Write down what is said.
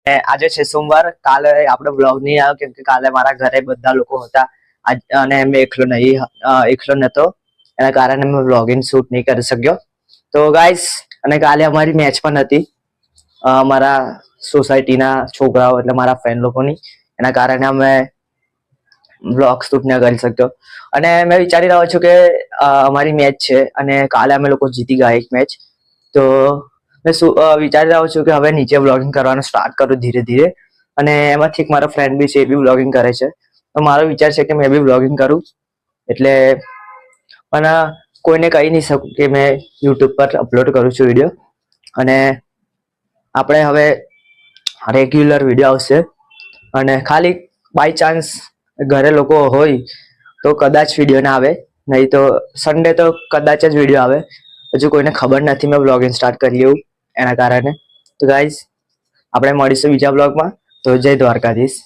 આજે છે સોમવાર, કાલે આપણે બ્લોગ નહીં આવ્યો કેમ કે કાલે મારા ઘરે બધા લોકો હતા અને મેં એકલો નતો, એના કારણે મેં વ્લોગિંગ શૂટ નહીં કરી શક્યો. તો ગાઈસ, અને કાલે અમારી મેચ પણ હતી અમારા સોસાયટીના છોકરાઓ એટલે મારા ફ્રેન્ડ લોકોની, એના કારણે અમે વ્લોગ શૂટ ન કરી શક્યો. અને મેં વિચારી રહ્યો છું કે અમારી મેચ છે અને કાલે અમે લોકો જીતી ગયા એક મેચ. તો મેં વિચારી રહ્યો છું કે હવે નીચે વ્લોગિંગ કરવાનું સ્ટાર્ટ કરું ધીરે ધીરે. અને એમાંથી એક મારો ફ્રેન્ડ બી છે, એ બી વ્લોગિંગ કરે છે. તો મારો વિચાર છે કે મેં બી વ્લોગિંગ કરું, એટલે પણ કોઈને કહી નહીં શકું કે મેં યુટ્યુબ પર અપલોડ કરું છું વિડીયો. અને આપણે હવે રેગ્યુલર વિડીયો આવશે, અને ખાલી બાય ચાન્સ ઘરે લોકો હોય તો કદાચ વિડીયો ના આવે, નહીં તો સન્ડે તો કદાચ જ વિડીયો આવે. હજુ કોઈને ખબર નથી મેં વ્લોગિંગ સ્ટાર્ટ કરી એવું, એના કારણે. તો ગાઈઝ, આપણે મળીશું બીજા બ્લોગમાં. તો જય દ્વારકાધીશ.